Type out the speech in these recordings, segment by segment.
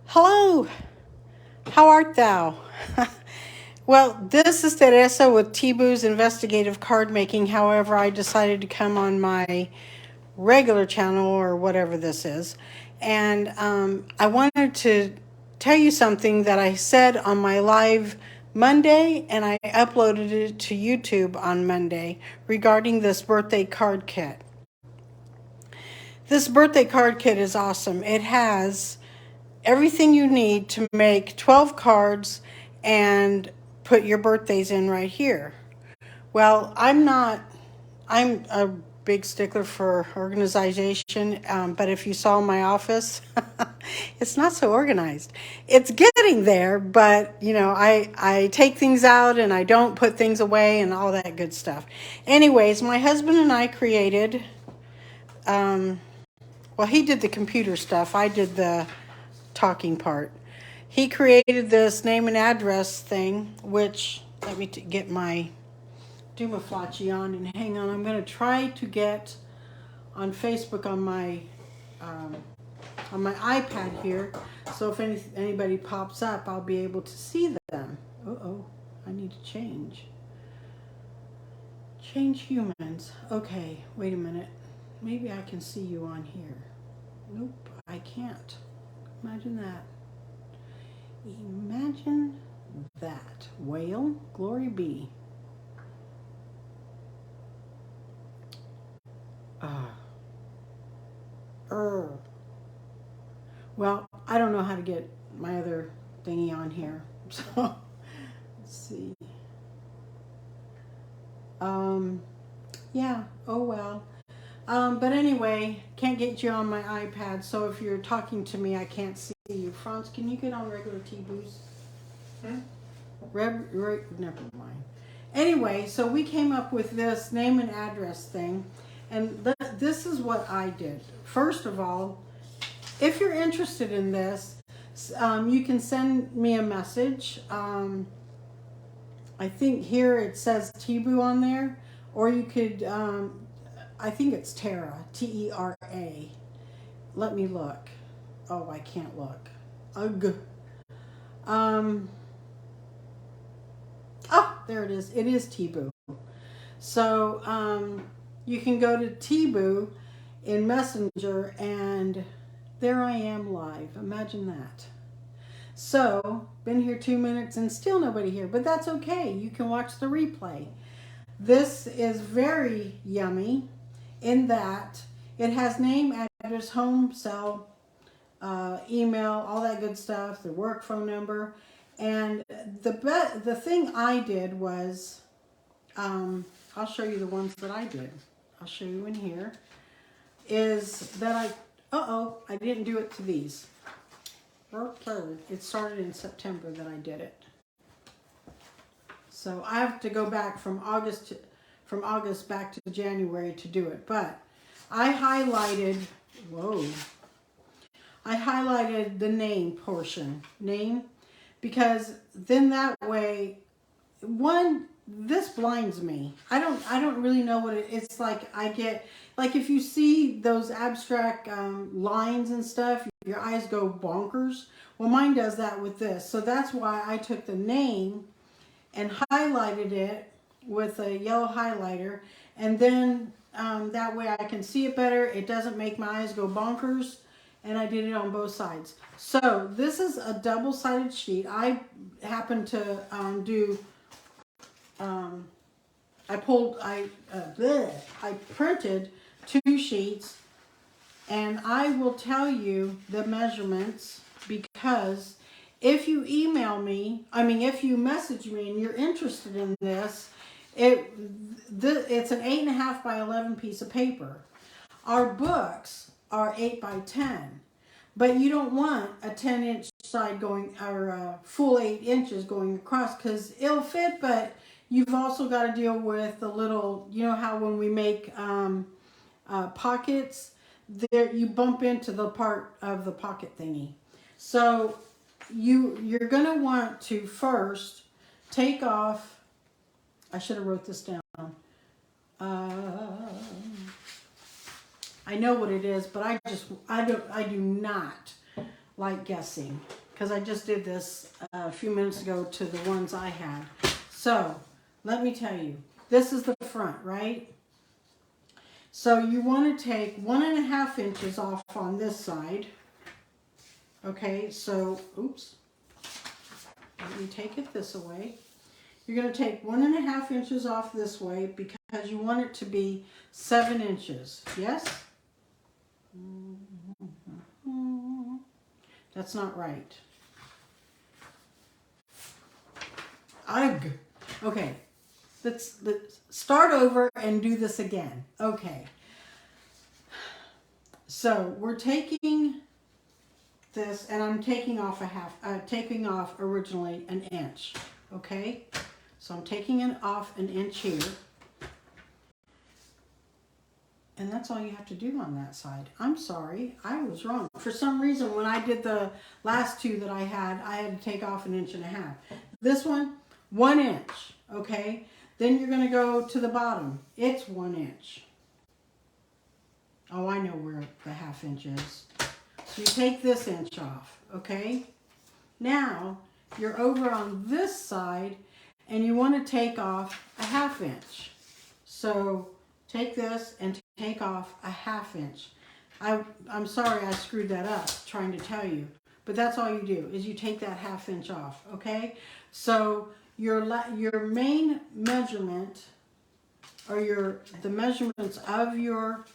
Hello, how art thou? Well, this is Teresa with T-Boo's Investigative Card Making. However, I decided to come on my regular channel or whatever this is. And I wanted to tell you something that I said on my live Monday, and I uploaded it to YouTube on Monday regarding this birthday card kit. This birthday card kit is awesome. It has everything you need to make 12 cards and put your birthdays in right here. Well, I'm a big stickler for organization, but if you saw my office, it's not so organized. It's getting there, but I take things out and I don't put things away and all that good stuff. Anyways, my husband and I created, well, he did the computer stuff. I did the talking part. He created this name and address thing, which let me get my Dumaflachi on and hang on. I'm going to try to get on Facebook on my iPad here, so if anybody pops up, I'll be able to see them. Oh, I need to change humans. Okay, wait a minute. Maybe I can see you on here. Nope, I can't. Imagine that. Imagine that. Whale, glory be. Well, I don't know how to get my other thingy on here. So, let's see. Yeah, oh well. But anyway, can't get you on my iPad, so if you're talking to me, I can't see you. Franz, can you get on regular T-Boost? Never mind. Anyway, so we came up with this name and address thing, and this is what I did. First of all, if you're interested in this, you can send me a message. I think here it says T-Boo on there, or you could, I think it's Tera, Tera. Let me look. Oh, I can't look. Ugh. Oh, there it is. It is T-Boo. So you can go to T-Boo in Messenger, and there I am live. Imagine that. So, been here 2 minutes and still nobody here, but that's okay. You can watch the replay. This is very yummy in that it has name, address, home, cell, email, all that good stuff, the work phone number. And the thing I did was, I'll show you the ones that I did. I'll show you in here. Is that I didn't do it to these. It started in September that I did it. So I have to go back from August back to January to do it. But I highlighted, I highlighted the name portion, because then that way, this blinds me. I don't really know what it's like. I get, like, if you see those abstract lines and stuff, your eyes go bonkers. Well, mine does that with this. So that's why I took the name and highlighted it with a yellow highlighter, and then that way I can see it better. It doesn't make my eyes go bonkers, and I did it on both sides. So this is a double-sided sheet. I happened to do. I printed 2 sheets, and I will tell you the measurements, because if you email me, if you message me and you're interested in this, it's an 8.5 by 11 piece of paper. Our books are 8 by 10, but you don't want a 10-inch side going, or a full 8 inches going across, because it'll fit, but you've also got to deal with the little, you know how when we make pockets, there you bump into the part of the pocket thingy. So you're going to want to first take off, I should have wrote this down. I know what it is, but I do not like guessing, because I just did this a few minutes ago to the ones I had. So let me tell you, this is the front, right? So you want to take 1.5 inches off on this side. Okay, so, oops, let me take it this way. You're going to take 1.5 inches off this way because you want it to be 7 inches. Yes? That's not right. Ugh. Okay. Let's start over and do this again. Okay. So we're taking this, and I'm taking off taking off originally an inch. Okay. So I'm taking off an inch here. And that's all you have to do on that side. I'm sorry, I was wrong. For some reason, when I did the last two that I had to take off 1.5 inches. This one, 1 inch, okay? Then you're gonna go to the bottom. It's 1 inch. Oh, I know where the 1/2 inch is. So you take this inch off, okay? Now, you're over on this side, and you wanna take off a 1/2 inch. So, take this and take off a 1/2 inch. I'm sorry I screwed that up trying to tell you, but that's all you do is you take that 1/2 inch off, okay? So your main measurement, or the measurements of your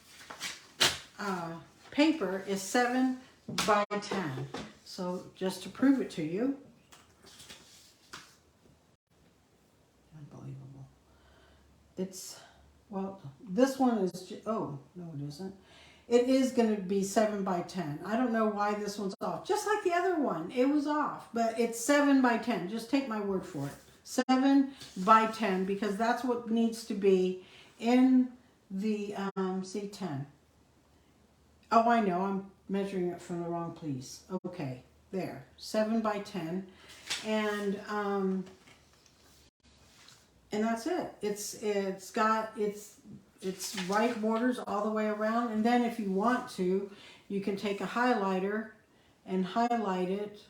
paper is 7 by 10. So just to prove it to you, unbelievable. Well, this one is, oh, no it isn't. It is going to be 7 by 10. I don't know why this one's off. Just like the other one, it was off. But it's 7 by 10. Just take my word for it. 7 by 10, because that's what needs to be in the, see, 10. Oh, I know, I'm measuring it from the wrong piece. Okay, there, 7 by 10. And that's it. It's got its right borders all the way around. And then if you want to, you can take a highlighter and highlight it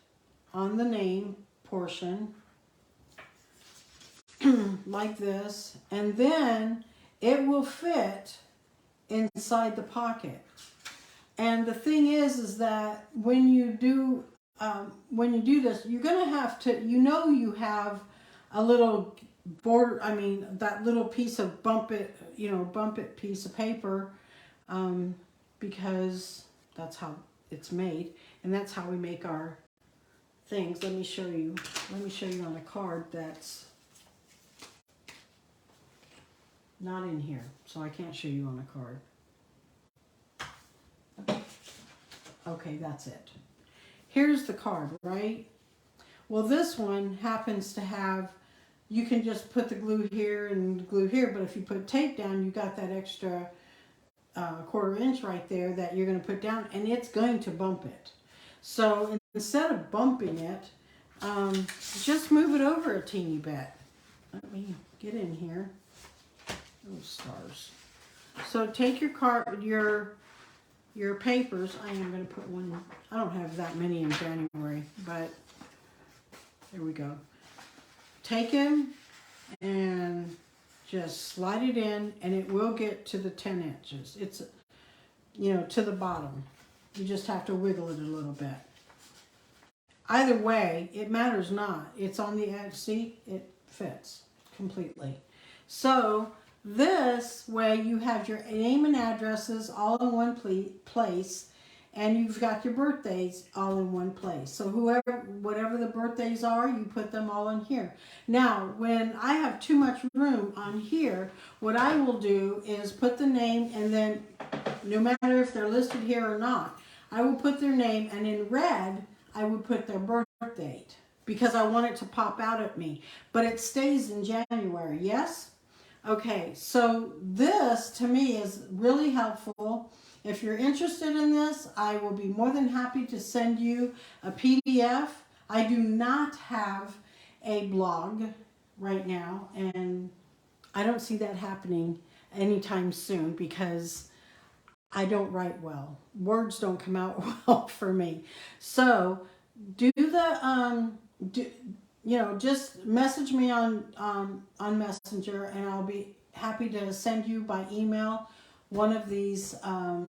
on the name portion like this, and then it will fit inside the pocket. And the thing is that when you do this, you're gonna have to, you have a little border, that little piece of bump it piece of paper, because that's how it's made, and that's how we make our things. Let me show you on a card that's not in here, so I can't show you on a card. Okay, that's it. Here's the card, right? Well, this one happens to have, you can just put the glue here and glue here, but if you put tape down, you got that extra 1/4 inch right there that you're going to put down, and it's going to bump it. So instead of bumping it, just move it over a teeny bit. Let me get in here. Oh, stars. So take your card, your papers. I am going to put one. I don't have that many in January, but there we go. Take them and just slide it in, and it will get to the 10 inches. It's, to the bottom. You just have to wiggle it a little bit. Either way, it matters not. It's on the edge. See, it fits completely. So this way you have your name and addresses all in one place, and you've got your birthdays all in one place. So whatever the birthdays are, you put them all in here. Now, when I have too much room on here, what I will do is put the name, and then no matter if they're listed here or not, I will put their name, and in red, I would put their birth date, because I want it to pop out at me. But it stays in January, yes? Okay, so this to me is really helpful. If you're interested in this, I will be more than happy to send you a PDF. I do not have a blog right now, and I don't see that happening anytime soon, because I don't write well. Words don't come out well for me. So do the just message me on Messenger, and I'll be happy to send you by email one of these the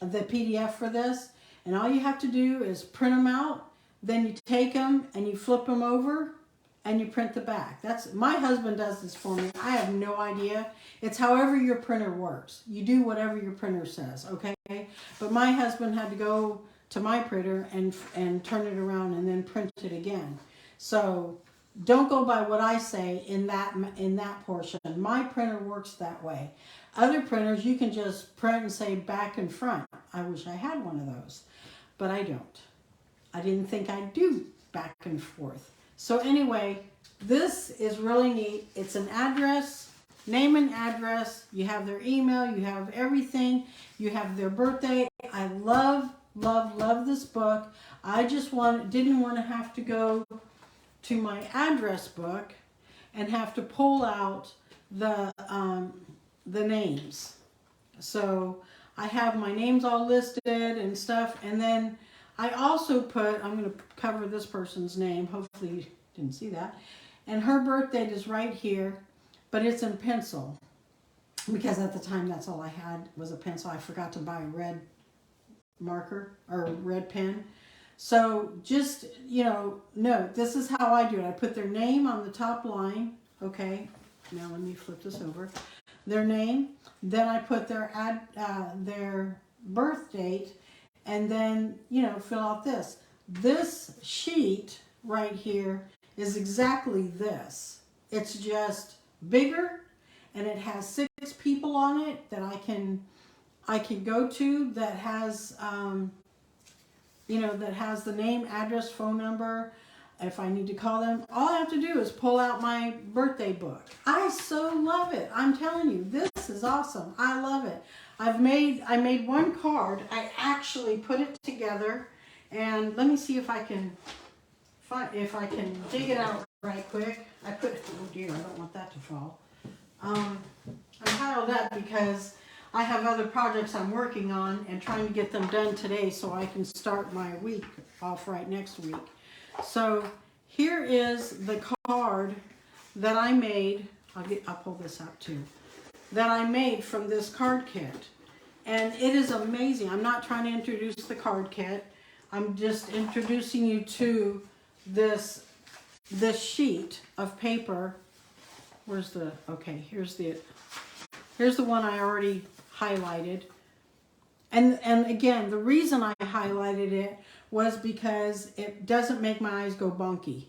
PDF for this. And all you have to do is print them out. Then you take them and you flip them over and you print the back. That's my husband does this for me. I have no idea. It's however your printer works. You do whatever your printer says, okay? But my husband had to go to my printer and turn it around and then print it again. So don't go by what I say in that portion. My printer works that way. Other printers, you can just print and say back and front. I wish I had one of those, but I don't. I didn't think I'd do back and forth. So anyway, this is really neat. It's an address, name and address. You have their email. You have everything. You have their birthday. I love, love, love this book. I just didn't want to have to go to my address book and have to pull out the names. So I have my names all listed and stuff, and then I also I'm going to cover this person's name. Hopefully you didn't see that. And her birth date is right here, but it's in pencil. Because at the time, that's all I had was a pencil. I forgot to buy a red marker or red pen. So just, note, this is how I do it. I put their name on the top line. Okay, now let me flip this over. Their name. Then I put their birth date. And then, fill out this. This sheet right here is exactly this. It's just bigger, and it has 6 people on it that I can go to that has, that has the name, address, phone number. If I need to call them, all I have to do is pull out my birthday book. I so love it. I'm telling you, this is awesome. I love it. I made one card. I actually put it together, and let me see if I can dig it out right quick. Oh dear, I don't want that to fall. I'm piled up because I have other projects I'm working on and trying to get them done today so I can start my week off right next week. So here is the card that I made. I'll pull this out too. That I made from this card kit. And it is amazing. I'm not trying to introduce the card kit. I'm just introducing you to this sheet of paper. Here's the one I already highlighted. And again, the reason I highlighted it was because it doesn't make my eyes go bunky.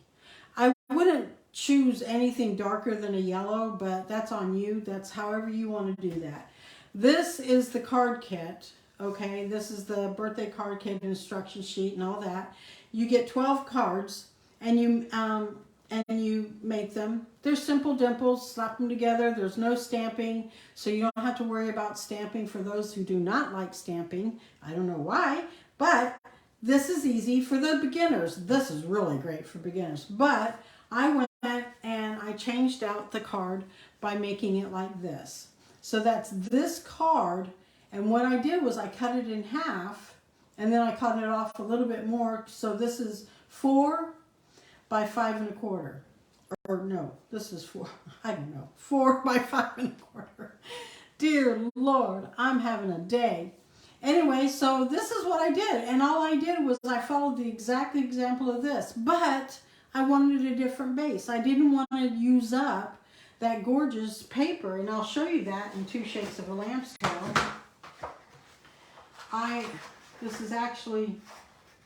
I wouldn't choose anything darker than a yellow, but that's on you. That's however you want to do that. This is the card kit, okay? This is the birthday card kit instruction sheet and all that. You get 12 cards, and you make them. They're simple dimples, slap them together. There's no stamping, so you don't have to worry about stamping for those who do not like stamping. I don't know why, but this is easy for the beginners. This is really great for beginners, but I went and I changed out the card by making it like this. So that's this card, and what I did was I cut it in half, and then I cut it off a little bit more. So this is 4 by 5 1/4. Or no, this is 4, I don't know, 4 by 5 1/4. Dear Lord, I'm having a day. Anyway, so this is what I did, and all I did was I followed the exact example of this, but I wanted a different base. I didn't want to use up that gorgeous paper, and I'll show you that in 2 Shakes of a Lamb's Tail. This is actually,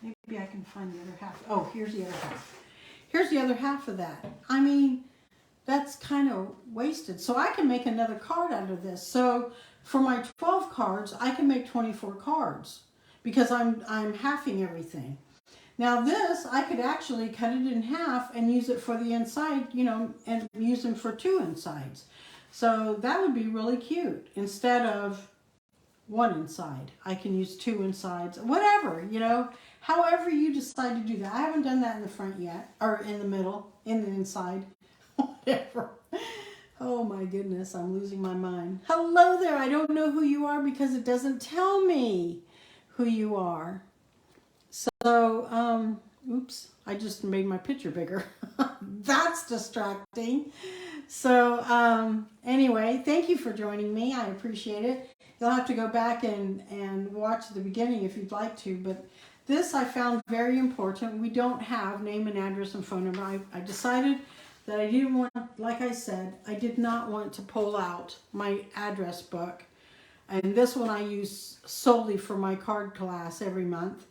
maybe I can find the other half. Oh, here's the other half. Here's the other half of that. I mean, that's kind of wasted. So I can make another card out of this. So for my 12 cards, I can make 24 cards because I'm halving everything. Now this, I could actually cut it in half and use it for the inside, and use them for 2 insides. So that would be really cute. Instead of 1 inside, I can use 2 insides, whatever, however you decide to do that. I haven't done that in the front yet, or in the middle, in the inside, whatever. Oh my goodness, I'm losing my mind. Hello there. I don't know who you are because it doesn't tell me who you are. So, oops, I just made my picture bigger. That's distracting. So, anyway, thank you for joining me. I appreciate it. You'll have to go back and watch the beginning if you'd like to, but this I found very important. We don't have name and address and phone number. I decided that I didn't want, like I said, I did not want to pull out my address book. And this one I use solely for my card class every month.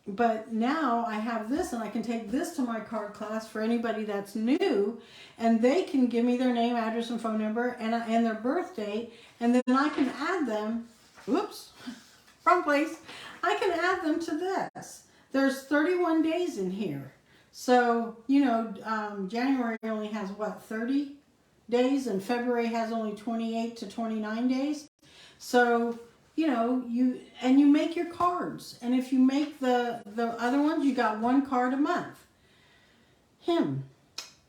But now I have this, and I can take this to my card class for anybody that's new, and they can give me their name, address, and phone number, and their birth date, and then I can add them. Whoops, wrong place. I can add them to this. There's 31 days in here. So, January only has, 30 days, and February has only 28 to 29 days. So, you make your cards. And if you make the other ones, you got one card a month.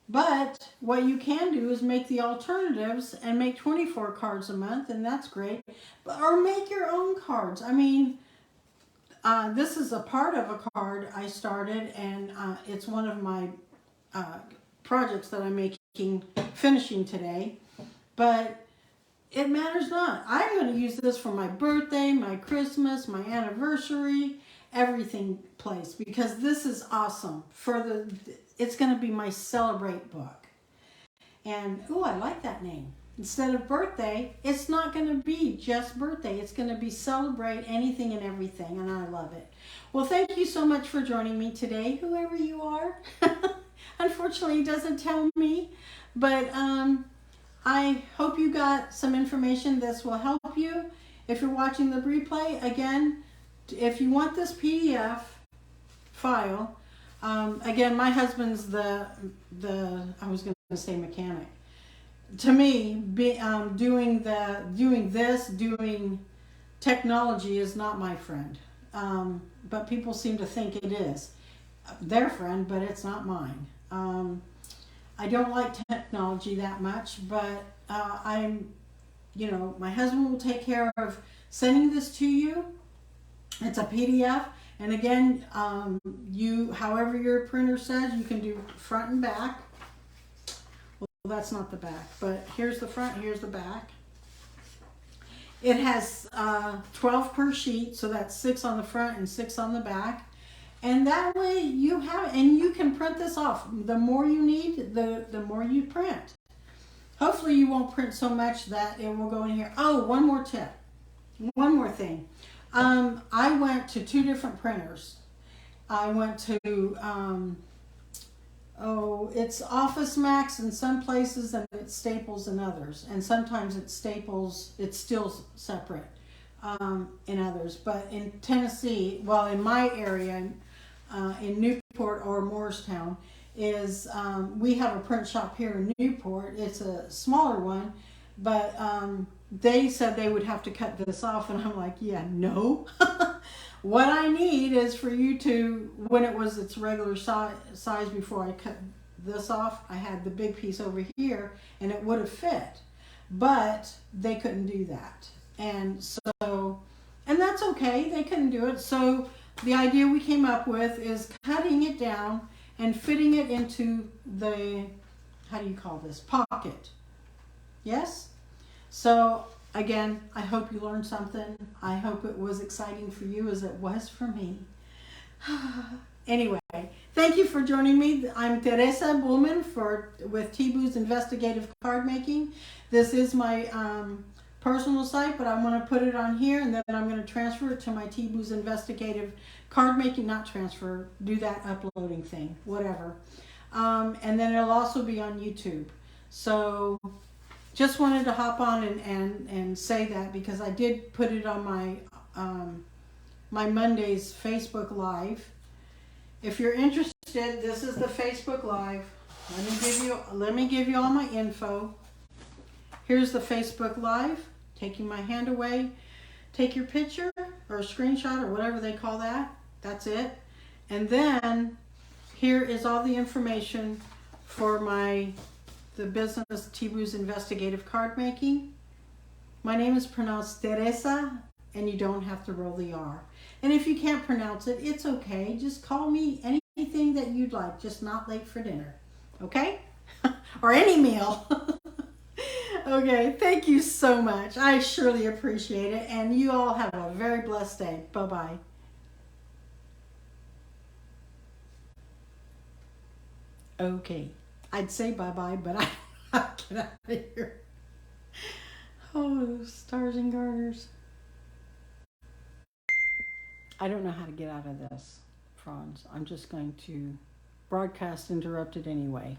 But what you can do is make the alternatives and make 24 cards a month, and that's great. Or make your own cards. I mean, this is a part of a card I started, and it's one of my projects that I'm finishing today. But it matters not. I'm going to use this for my birthday, my Christmas, my anniversary, everything place, because this is awesome. It's going to be my Celebrate book. And, I like that name. Instead of birthday, it's not going to be just birthday. It's going to be Celebrate anything and everything, and I love it. Well, thank you so much for joining me today, whoever you are. Unfortunately, it doesn't tell me, but I hope you got some information. This will help you. If you're watching the replay, again, if you want this PDF file, again, my husband's I was going to say mechanic. To me, doing technology is not my friend. But people seem to think it is their friend, but it's not mine. I don't like technology that much, but my husband will take care of sending this to you. It's a PDF, and again, however your printer says, you can do front and back. Well, that's not the back, but here's the front, here's the back. It has 12 per sheet, so that's 6 on the front and 6 on the back. And that way you can print this off. The more you need, the more you print. Hopefully you won't print so much that it will go in here. Oh, one more tip. One more thing. I went to 2 different printers. I went to, it's Office Max in some places, and it's Staples in others. And sometimes it's Staples, it's still separate in others. But in Tennessee, in my area, in Newport or Morristown, we have a print shop here in Newport. It's a smaller one, but they said they would have to cut this off, and I'm like, yeah, no. What I need is for you to, when it was its regular size before I cut this off, I had the big piece over here, and it would have fit, but they couldn't do that. And that's okay, they couldn't do it. So the idea we came up with is cutting it down and fitting it into the, pocket. Yes? So again, I hope you learned something. I hope it was exciting for you as it was for me. Anyway, thank you for joining me. I'm Teresa Bullman with T-Boo's Investigative Card Making. This is my personal site, but I want to put it on here, and then I'm going to transfer it to my T-Boo's Investigative Card Making, not transfer, do that uploading thing, whatever. And then it'll also be on YouTube. So just wanted to hop on and say that, because I did put it on my Monday's Facebook Live. If you're interested, this is the Facebook Live. Let me give you all my info. Here's the Facebook Live. Taking my hand away. Take your picture or a screenshot or whatever they call that. That's it. And then here is all the information for the business Tibu's Investigative Card Making. My name is pronounced Teresa, and you don't have to roll the R. And if you can't pronounce it, it's okay. Just call me anything that you'd like, just not late for dinner. Okay? Or any meal. Okay, thank you so much. I surely appreciate it. And you all have a very blessed day. Bye-bye. Okay, I'd say bye-bye, but I'll get out of here. Oh, stars and garters. I don't know how to get out of this, Franz. I'm just going to broadcast interrupted anyway.